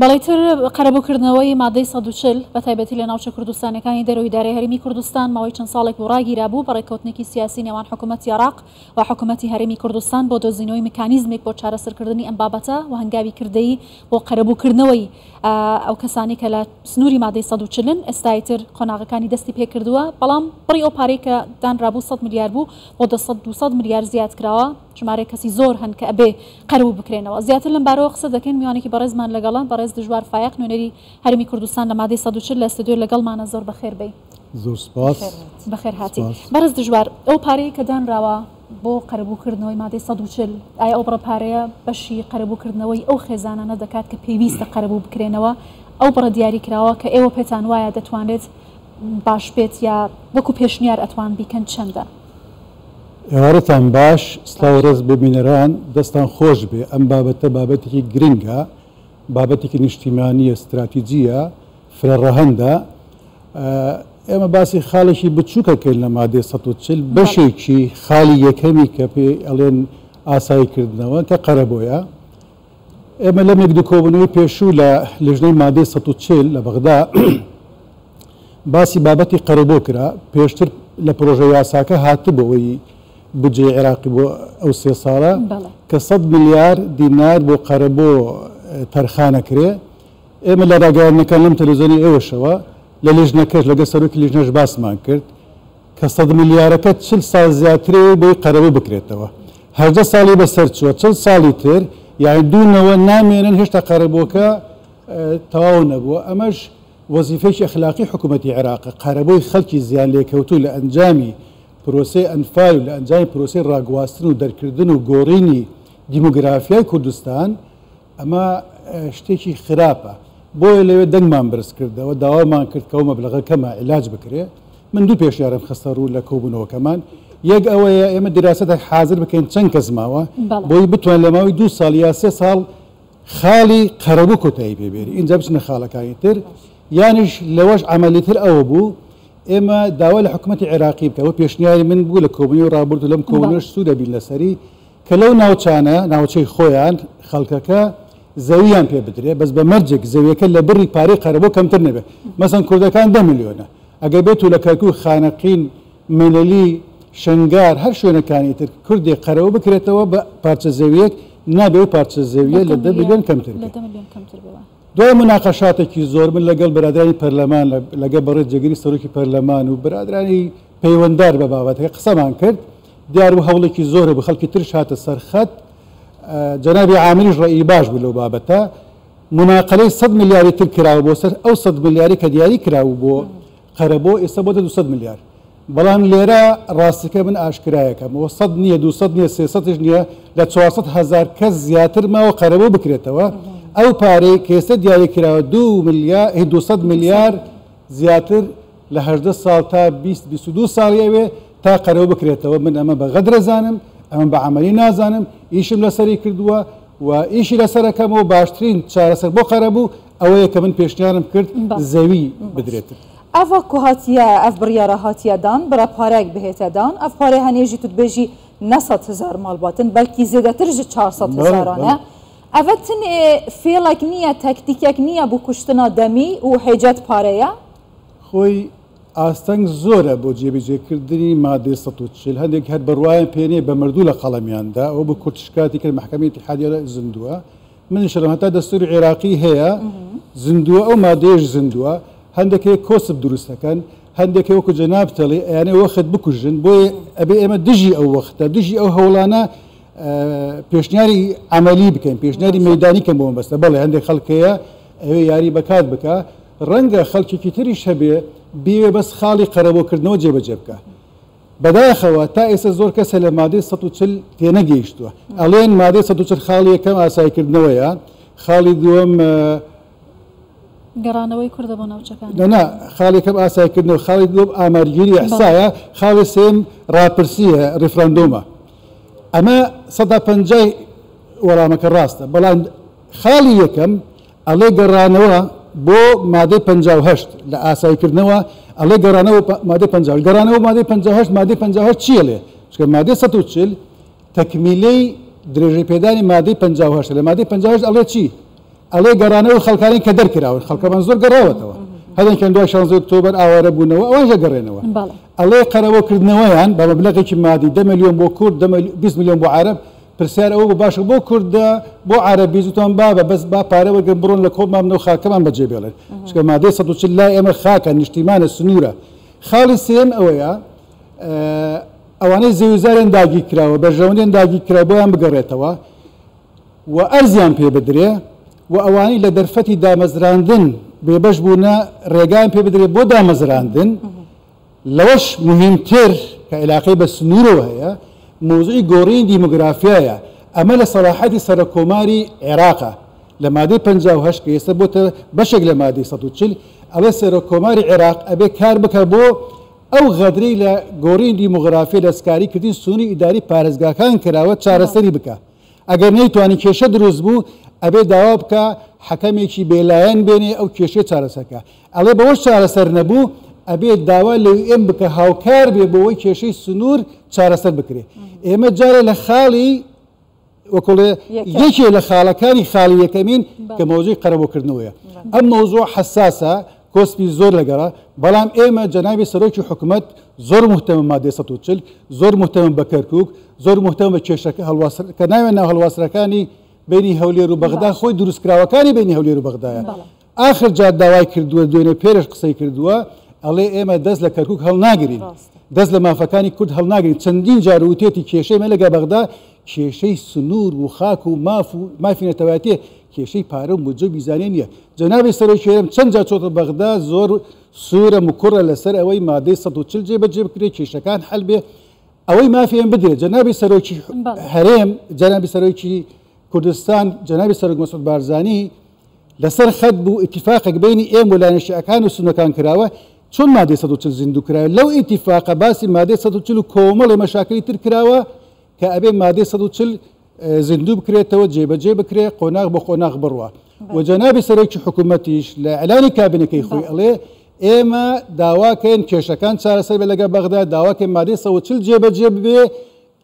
بەڵێتر قەرەبووکردنەوەی مادەی 140 بە تایبەتی لە ناوچە کوردستانەکانی دەرەوەی دارایی هەرێمی کوردستان ماوەی چەند ساڵێک بۆ ڕاگیرا بوو بەڕێکەوتنێکی سیاسی نێوان حکوومەتی عێراق و حکوومەتی هەرێمی کوردستان بۆ دۆزینەوەی میکانیزمێک بۆ چارەسەرکردنی ئەم بابەتە و هەنگاوی کردەی بۆ قەرەبووکردنەوەی ئەو کەسانی کە لە سنووری مادەی 140 ئێستایتر قۆناغەکانی دەستی پێکردووە بەڵام بڕی ئەو پارەی کە دانرابوو 100 میلیارد بوو بۆ 200 میلیارد زیاد کراوە ژمارە کەسی زۆر هەن کە ئەبێ قەرەبوو بکرێنەوە زیاتر لەم بارەوە قسە دەکەین میوانێکی بەڕێزمان لەگەڵان بەڕێز دژوار فایق نوێنەری هەرمی کوردستان لە مادەی 140 لە استودیۆ لەگەڵمانە زۆر بەخێر بێ. زۆر سپاس. بەخێر هاتی. بەڕێز دژوار ئەو پارەی کە دانراوە بۆ قەرەبووکردنەوەی مادەی 140 ئایا ئەو بڕە پارەیە بەشی قەرەبووکردنەوەی ئەو خێزانانە دەکات کە پێویستە قەرەبوو بکرێنەوە ئەو بڕە دیاری کراوە کە ئێوە پێتان وایە دەتوانێت باش بێت یا وەکو پێشنیار ئەتوان بیکەن چەندە؟ ئێوارەتان باش سلااوڕێز ببینەران دەستان خۆش بێ ئەم بابەتە بابەتێکی گرنگە بابەتێکی نیشتیمانی استراتیجیە فرەڕەهەندە ئێمە باسی خاڵێکی بچووکەکەین لە مادەی 140 بەشێکی خاڵی یەکەمی کە پێ ئەڵێن ئاساییکردنەوە کە قەرەبۆیە ئێمە لەم یەکدوکۆبوونەوەی پێشوو لە لیژنەی مادەی 140 لە بەغدا باسی بابەتی قەرەبۆ کرا پێشتر لە پرۆژە یاساکە هاتبەوەی بجێ عێراقی بۆ ئەو 3 ساڵە کە 100 میلیارد دینار بۆ قەرەبۆ تەرخانەکرێ ئێمە لە ڕاگەیاندنەکان لەم تەلەڤیزیۆنی ئێوەشەوە لە لیژنەکەش لەگە سەرۆکی لیژنەش باسمان کرد کە 100 میلیارەکە 40 ساڵ زیاترەوە بۆی قەرەبۆ بکرێتەوە 18 ساڵی بەسەر چووە 40 ساڵی تر یعنی دوونەوە نامێنن هێشتا قەرەبۆکە تەواو نەبووە ئەمەش وەزیفەیەکی ئەخلاقی حکوومەتی عێراق قەرەبۆی خەڵکی زیان لێکەوتوو لە ئەنجامی پرۆسەی ئەنفال و لە ئەنجامی پرۆسەی ڕاگواستن و دەرکردن و گۆڕینی دیموگرافیای کوردستان ئەمە شتێکی خراپە بۆیە لەوێ دەنگمان بەرز کردەوە داوامان کرد کە ئەو مەبلەغەکەمە عیلاج بکرێ من دوو پێشیارم خستە ڕوو لە کۆبوونەوەکەمان یەک ئەوەیە ئێمە دیراسەتێک حاضر بکەین چەند کەس ماوە بۆی بتوان لە ماوەی 2 ساڵ یا 3 ساڵ خاڵی قەرەبوو کۆتایی پێبێری اینجا بچنە خاڵەکانی تر یانیش لەوەش عملیتر ئەوە بوو ئێمە داوا لە حکوومەتی عێراقی بکەوە پێشنیاری من بوو لە کۆبوونی و ڕابرد و لەم کۆبوونەش سوودە بین لەسەری کە لەو ناوچانە ناوچەی خۆیان خەڵکەکە زەویان پێ بدرێ بەس بە مەرجێک زەویەکە لە بڕی پارەی قەرەبۆ کەمتر نەبێ مەسەن کوردەکان 10 میلیۆنە ئەگەر بێت و لە کەرکوو خانەقین مێنەلی شنگار هەر شوێنەکانی تر کوردی قەرەبۆ بکرێتەوە بە پارچە زەویەک نابێ و پارچە زەویە لە 10 میلیۆن کەمتر دوای مناقەشاتێکی زۆر من لەگەڵ بەرادرانی پەرلەمان لەگە بەڕێز جێگیری سەرۆکی پەرلەمان و بەرادرانی پەیوەنددار بە بابەتەکە قسەمان کرد دیار و هەوڵێکی زۆرە بە خەڵکی ترش هاتە سەرخەت جەنابی عامریش ڕێی باش بوو لەو بابەتە مناقەلەی 100 میلیاری تر کراوە بۆ سەر ئەو 100 میلیاری کە دیاری کراوە بۆ قەرەبۆ ئێستا بۆ 200 میلیارد بەڵام لێرە ڕاستیەکە من ئاشکرایەکەمەوە 100 نییە 200 نییە 300 نییە لە 400,000 کەس زیاتر ماوە قەرەبۆ بکرێتەوە ئەو پارەی کە ئێستا دیاری کراوە 200 میلیارد زیاتر لە 18 ساڵ تا 20-22 ساڵی ئەوێ تا قەرەبۆ بکرێتەوە من ئەمە بە غەدرە زانم ئەمە بە عەمەلی نازانم ئیشم لەسەری کردووە و ئیشی لەسەرەکەمەوە باشترین چارەسەر بۆ قەرەبوو ئەوەیە کە من پێشنیارم کرد زەوی بدرێتن ئەڤ کو هاتیە ئەف بڕیارە هاتیەدان بڕە پارێک بهێتەدان ئەف پارەی هەنێژی تو دبێژی 900,000 ماڵباتن بەلکی زێدەتر ji 400,000 ئەڤە تنێ فێڵێک نییە تەکتیکێک نییە بۆ کوشتنا دەمی و حێجەت پارەیە خۆی ئاستەنگ زۆرە بۆ جێبەجێکردنی مادەی 140 هەندێک هەر بڕواایان پێنێ بە مردوو لە قەڵەمیاندا ئەو بە کورتشکاتی کرد محکەمەی اتحادیە زیندووە منیش لەم هەتا دەستوری عێراقی هەیە زیندووە ئەو مادەیەش زیندووە هەندێکی کۆسب دروستەکەن هەندێکی وەکو جەناب تەڵێ یانێ وەخت بکوژن بۆیە ئەبێ ئێمە دژی ئەو وەختە دژی ئەو هەوڵانە پێشنیاری عملی بکەین پێشنیاری مەیدانی کەم بۆم بەستە بەڵێ هەندێک خەڵکەیە ئەوێ یاری بەکات بکە ڕەنگە خەڵکێکی تریش هەبێ بێ بەس خاڵی قەرەبۆکردنەوە جێبەجێ بکە بەداخەوە تا ئێستا زۆر کەسە لە مادەی 140 تێنەگەیشتووە ئەڵێن مادەی 140 خاڵی یەکەم ئاساییکردنەوەیە خاڵی دووەم گەڕانەوەی کوردە بۆ ناوچەکان نەنا خاڵێکەکەم ئاساییکردنەوە خاڵی دووەم ئامارگیری ئەحسایە خاڵی سێم ڕاپرسیە ڕیفراندۆمە ئەمە 150 وەڵامەکە ڕاستە بەڵام خاڵی یەکەم ئەڵێ گەڕانەوە بۆ مادەی 58 لە ئاساییکردنەوە ئەڵێ گەڕانەوە مادەی 50 گەڕانەوە مادەی 58 مادەی 58 چیە لێ چکە مادەی 140 تەکمیلەی درێژەی پێدانی مادەی 58 لە مادەی 58 ئەڵێ چی ئەڵێ گەڕانەوە خەڵکانی کە دەرکراون خەڵکەمان زۆر گەڕاوەتەوە هەدەن کە دوای 16 ئۆکتۆبر ئاوارە بوونەوە ئەوانژە گەڕێنەوە ئەڵێ قەرەوەکردنەوەیان بە مەبلەغێکی مادی 10 ملیۆن بۆ کورد 20 ملیۆن بۆ عەرەب پرسیار ئەوە باشە بۆ کوردە بۆ عەرەبی زووتان بابە بەس با پارە وەرگن بڕۆن لە کۆڵمان بنەوە خاکەمان بەجێ بێڵێن چکە مادەی 140 لای ئێمە خاکە نیشتیمانە سنوورە خاڵی سێم ئەوەیە ئەوانەی زەویزارێن داگی کراوە بەژەوندێن داگی کرا بۆیان بگەڕێتەوە و ئەرزیان پێ بدرێ و ئەوانەی لە دەرفەتی دامەزراندن بێبەش بوونە ڕێگان پێ بدرێت بۆ دامەزراندن لەوەش مهمتر کە علاقەی بە سنوورەوە هەیە موزوعی گۆڕینی دیموگرافیایە ئەمە لە سەلاحەتی سەرۆکۆماری عێراقە لە مادەی 58 کە ئێستا بۆتە بەشێک لە مادەی 140 ئەوە سەرۆکۆماری عێراق ئەبێ کار بکە بۆ ئەو غەدرەی لە گۆڕینی دیموگرافی لە سکاری کردی سونی ئیداری پارێزگاکان کراوە چارەسەری بکە ئەگەر نەیتوانی کێشە دروست بوو ئەبێ داوا بکە حەکەمێکی بێلایەن بێنێ ئەو کێشەی چارەسەرکە ئەڵێ بەوەش چارەسەر نەبوو ئەبێ داوا لە ئێم بکە هاوکار بێ بۆەوەی کێشەی سنوور چارەسەر بکرێ ئێمە جارە لە خاڵی وەکڵێ یەکێ لە خاڵەکانی خاڵی یەکەمین کە مۆزوعی قەرەبۆکردنەوەیە ئەم مۆزوع حساسە کۆسپی زۆر لەگەڕا بەڵام ئێمە جەنابی سەرۆکی حکوومەت زۆر مهتەمە مادەی 140 زۆر مهتەمە بە کەرکووک زۆر مهتەمە بە کێشەکە هەڵواستن کە ناوێت ناو هەڵواستەکانی بینی هەولێر و بەغدا خۆی دروستکراوەکانی بینی هەولێر و بەغدایە آخر جار داوای کردووە دوێنێ پێرش قسەی کردووە ئەڵێ ئێمە دەست لە کەرکووک هەڵناگرین دەست لە مافەکانی کورد هەڵناگرین چەندین جار وتێتی کێشەی مە لەگە بەغدا کێشەی سنوور و خاک و مافی نەتەواتیە کێشەی پارە و موجە بیزانێ نییە جەنابی سەرۆکی هێرم چەند جار چۆتە بەغدا زۆر سوورە مکوڕە لەسەر ئەوەی مادەی 140 جێبەجێ بکرێت کێشەکان هەل بێ ئەوەی مافیان بدرێت جەنابی سەرۆکی هەرێم جەنابی سەرۆکی کوردستان جەنابی سەرۆک مەسعود بارزانی لەسەر خەت بوو ئیتیفاقێک بینی ئێم و لایەنشینەکان و سونەکان کراوە چۆن مادەی 140 زیندوو کراوە لەو ئیتیفاقە باسی مادەی 140 و کۆمەڵی مەشاکلی تر کراوە کە ئەبێ مادەی 140 زیندوو بکرێتەوە جێبەجێ بکرێت قۆناغ بە قۆناغ بڕوە و جەنابی سەرۆکی حکوومەتیش لە ئەعلانی کابینەکەی خۆی ئەڵێ ئێمە داواکەین کێشەکان چارەسەر بێ لەگە بەغدا داواکەین مادەی 140 جێبەجێ ببێ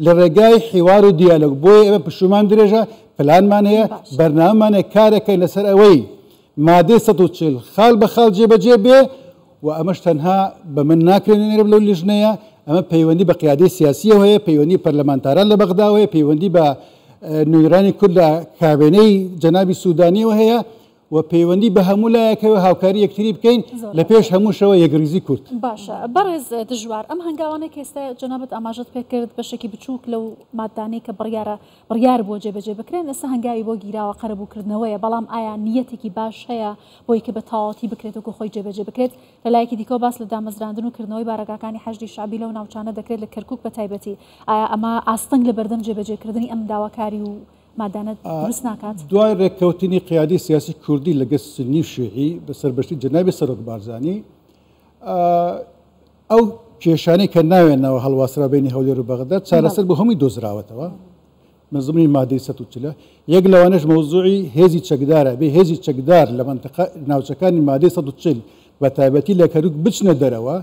لە ڕێگای حیوار و دیالۆگ بۆیە ئێمە پشومان درێژە پلانمان هەیە بەرنامەمان هەیە کارەکەین لەسەر ئەوەی مادەی 140 خاڵ بە خاڵ جێبەجێ بێ و ئەمەش تەنها بە من ناکرێنێرە لەو لیژنەیە ئەمە پەیوەندی بە قیادەی سیاسیەوە هەیە پەیوەندی پەرلەمانتاران لە بەغداوەیە پەیوەندی بە نوێرانی کورد لە کابینەی جەنابی سوودانیەوە هەیە و پەیوەندی بە هەموو لایەکەوە هاوکاری یەکتری بکەین لە پێش هەمووشەوە یەکریزی کورد باشە بەڕێز دژوار ئەم هەنگاوانەی ئێستا جەنابەت ئاماژەت پێکرد بەشێکی بچووک لەو مادانەی کە بڕیار بۆ جێبەجێ بکرێن ئێستا هەنگاوی بۆ گیراوە قەرەبووکردنەوەیە بەڵام ئایا نیەتێکی باش هەیە بۆی کە بە تەواوەتی بکرێت و خۆی جێبەجێ بکرێت لە لایەکی دیکە باس لە دامەزراندن و کردنەوەی بارەکانی حەشدی شعبی لەو ناوچانە دەکرێت لە کەرکووک بە تایبەتی ئایا ئەمە ئاستەنگ لە بەردەم جێبەجێکردنی ئەم داواکاری و مادانە دروست ناکات دوای ڕێککەوتنی قیادی سیاسی کوردی لەگە سنی و شیعی بە سەربەشتی جەنابی سەرۆک بارزانی ئەو کێشانەی کە ناوێنەوە هەڵواسرا بینی هەولێر و بەغدا چارەسەر بۆ هەمووی دۆزراوەتەوە مەزمونی مادەی 140 یەک لەوانەش مەوزوعی هێزی چەکدارە بێ هێزی چەکدار لە منتقە ناوچەکانی مادەی 140 بە تایبەتی لە کەرکووک بچنە دەرەوە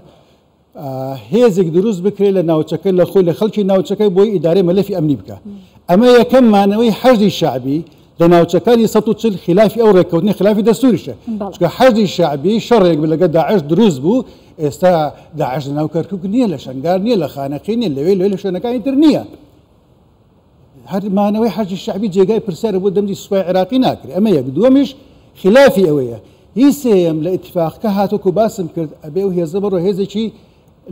هێزێک دروست بکرێت لە ناوچەکە لە خۆی لە خەڵکی ناوچەکەی بۆی ئیدارەی مەلەفی ئەمنی بکە ئەمە یەکەم مانەوەی حەشدی شعبی لە ناوچەکانی 140 خلافی ئەو ڕێککەوتنی خلافی دەستوریشە چکە حەشدی شعبی شەڕێک لەگە داعش دروست بوو ئێستا داعش لە ناو کەرکووک نییە لە شنگار نییە لە خانەقی نیە لەوێ لە شوێنەکانی تر نییە هەر مانەوەی حەشدی شعبی جێگای پرسیارە بۆ دەمدی سوپای عێراقی ناکرێت ئەمە یەک دووەمیش خلافی ئەوەیە هی سێیەم لە ئیتفاقەکە هاتووکو باسم کرد ئەبێ و هێزە بڕۆ هێزێکی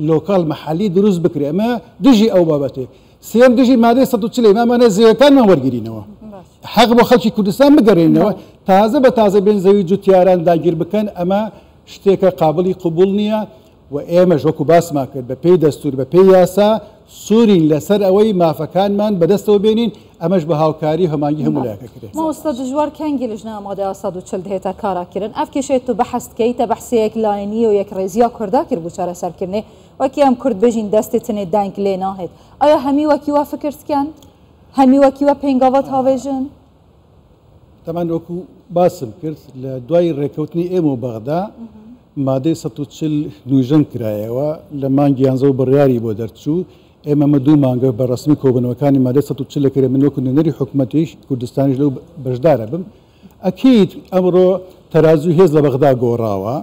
لۆکال محلی دروست بکرێ ئەمە دژی ئەو بابەتێ سێم دژی مادەی 140 مامانە زیەکانمان وەرگرینەوە حەق بۆ خەڵکی کوردستان بگەڕێنەوە تازە بە تازە بێن زەوی جوتیاران داگیر بکەن ئەمە شتێکە قابلی قبول نییە و ئێمەش وەکو باسمان کرد بە پێی دەستور بە پێی یاسا سوورین لەسەر ئەوەی مافەکانمان بەدەستەوە بێنین ئەمەش بە هاوکاری هەمانگی هەموو لایەکە کرێت ماوەستا دژوار کەنگی لژنە مادەی 140 هێتا کاراکردن ئەف کێشەیە تو بەحەست کەیتە بەحسەیەک لاینی و یەک ڕێزیە کووردا کرد بۆ چارەسەرکردنێ وەکی ئەم کورد بژین دەستی تنێ دانگ لێ ناهێت ئایا هەمی وەکیوە فکرتکەن هەمی وەکیوە پێنگاوات هاوێژن تەمان وەکو باسم کرد لە دوای ڕێککەوتنی ئێمە و بەغدا مادەی 140 نوێژەن کرایەوە لە مانگی 11 بڕیاری بۆ دەرچوو ئێمە مە دوو مانگە بە ڕسمی کۆبنەوەکانی مادەی 140 لەکرێ من وەکو نوێنەری حکوومەتیش کوردستانیش لەو بەشدارە بم ئەکیید ئەمڕۆ تەرازوی هێز لە بەغدا گۆڕاوە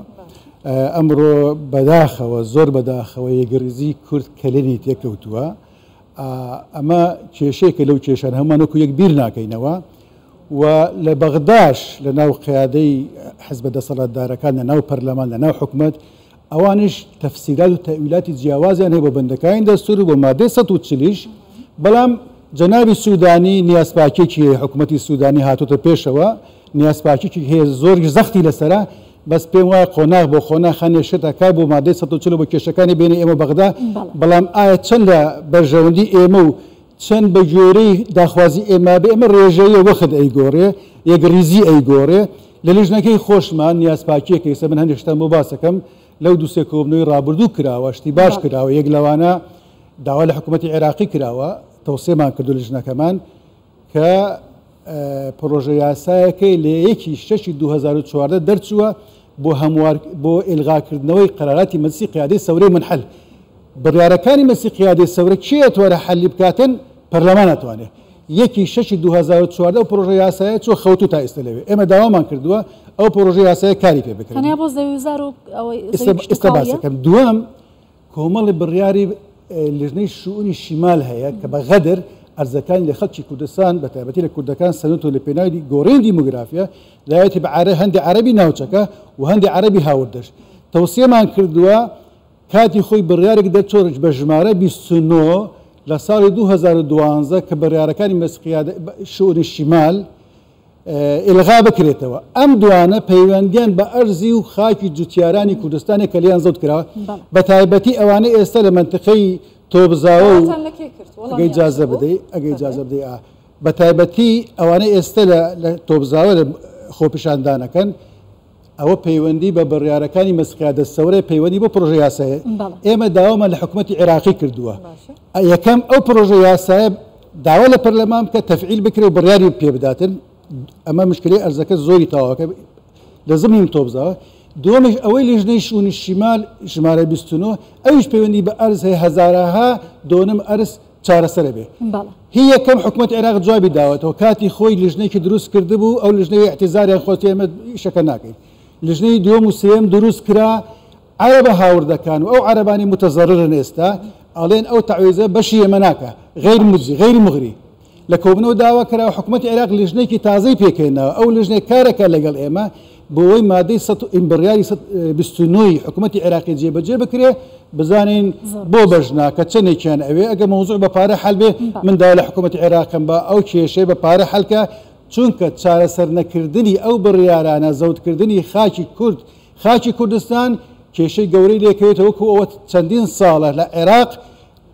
ئەمڕۆ بەداخەوە زۆر بەداخەوە یەکگەڕێزی کورد کەلێنی تێکەوتووە ئەمە کێشەیەکە لەو کێشان هەمانەکو یەک بیر ناکەینەوە و لە بەغداش لە ناو قیادەی حزب دەسەڵاتدارەکان لە ناو پەرلەمان لە ناو حکومەت ئەوانش تەفسیرات و تەویلاتی جیاوازیان هەیە بۆ بەندەکانی دەستور و بۆ مادەی 140 بەڵام جەنابی سوودانی نیازپاکێکی حکوومەتی سوودانی هاتوتە پێشەوە نیازپاکێکی هەیە زۆری زەختی لەسەرا بەس پێم وایە قۆناغ بۆ خۆناخانێشتەکە بۆ مادەی 140 بۆ کێشەکانی بینی ئێمە بەغدا بەڵام ئایا چەند لە بەرژەوەندی ئێمە و چەند بە گوێرەی داخوازی ئێمە بێ ئەمە ڕێژەیە وەخت ئەیگۆڕێ یەکریزی ئەیگۆڕێ لە لیژنەکەی خۆشمان نیازپاکیەکە ئێستا من هەندێک شتان بۆ باسەکەم لەو دووسێ کۆبنەوەی ڕابردوو کراوە شتی باش کراوە یەک لەوانە داوا لە حکوومەتی عێراقی کراوە تەوسێمان کردو لیژنەکەمان کە پرۆژە یاسایەکەی لە 1/6/2014 دەرچووە بۆ ئێلغاکردنەوەی قەراراتی مەجلیسی قیادەی سەورەی منحل بڕیارەکانی مەجلیسی قیادەی سەورە کێ توانە حەلی بکاتن پەرلەمان ناتوانێت 1/6/2014 ئەو پرۆژە یاسایە چۆ خەوتو تا ئێستا لەوێ ئێمە داوامان کردووە ئەو پرۆژە یاسایە کاری پێ بکرێن ئێستا باسەکەم دووەم کۆمەڵی بڕیاری لژنەی شؤونی شیمال هەیە کە بە غەدر ئەرزەکانی لە خەڵکی کوردستان بە تایبەتی لە کوردەکان سەنوت و لە پێناوی گۆڕین دیموگرافیا دایەتی بە هەندی عەرەبی ناوچەکە و هەندی عەرەبی هاوردەش تەوسیەمان کردووە کاتی خۆی بڕیارێک دەرچۆڕش بە ژمارە 29 لە ساڵی 2012 کە بڕیارەکانی شؤونی شیمال ئێلغا بکرێتەوە ئەم دوانە پەیوەندیان بە ئەرزی و خاکی جوتیارانی کوردستانی کە لیان زەوت کراوە بە تایبەتی ئەوانەی ئێستا لە منتقەی تۆبزاوە و ئەگەی جازە بدەی بە تایبەتی ئەوانەی ئێستا لە تۆبزاوە لە خۆپیشاندانەکەن ئەوە پەیوەندی بە بڕیارەکانی مەسقیادە سەورەی پەیوەندی بۆ پرۆژە یاسایە ئێمە داوامان لە حکوومەتی عێراقی کردووە یەکەم ئەو پرۆژە یاسایە داوا لە پەرلەمان بکە تەفعیل بکرێ و بڕیاری پێ بداتن ئەمە مشکلەی ئەرزەکە زۆری تاواکە لە زمین تۆبزاوە دووەمش ئەوەی لیژنەی شؤونی شیمال ژمارە 29 ئەویش پەیوەندی بە ئەرز هەیە هەزارەها دۆنم ئەرز چارەسەرە بێ هی یەکەم حکوومەت عێراق جوابی داوەتەوە کاتی خۆی لیژنەیەکی دروست کردبوو ئەو لیژنەی اعتیزاریان خۆتی ئێمە شەکە ناکەین لیژنەی دووەم و سێم دروست کرا عەرەبە هاوردەکان و ئەو عەرەبانی متەزەررن ئێستا ئەڵێن ئەو تەعویزە بەشی ئێمە ناکە غەیر مغری لە کۆبنەوە داوا کراوە حکوومەتی عێراق لیژنەیەکی تازەی پێکەێنەوە ئەو لیژنەی کارەکە لەگەڵ ئێمە بۆەوەی مادەی بڕیاری 29 حکوومەتی عێراقی جێبەجێ بکرێ بزانین بۆ بەژنا کە چەندێکیان ئەوێ ئەگە مەوزوع بە پارە حەل بێ من داوا لە حکوومەتی عێراقم بە ئەو کێشەی بە پارە حەلکە چونکە چارەسەر نەکردنی ئەو بڕیارانە زەوتکردنی خاکی کورد خاکی کوردستان کێشەی گەورەی لێکەوێتەوە وەکو ئەوە چەندین ساڵە لە عێراق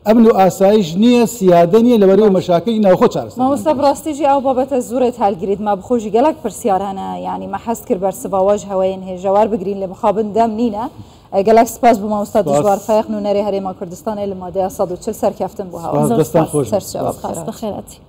ئەمن و ئاسایش نییە سیادە نیە لەبەرەوە مەشاکەی ناوخۆ چارەسەر مامۆستا بڕاستیژی ئەو بابەتە زۆرت هەلگریت ما بخۆشی گەلک پرسیارانە یعنی مەحەست کرد بەرسباواژ هەوەیەن هێژەوار بگرین لە مخابن دەم نینە گەلک سپاس بۆ مامۆستا دوژوار فەیق نوێنەری هەرێما کوردستانی لە مادەیە 140 سەرکەفتن بۆ هەوا زۆر سپاس بەخێرەتی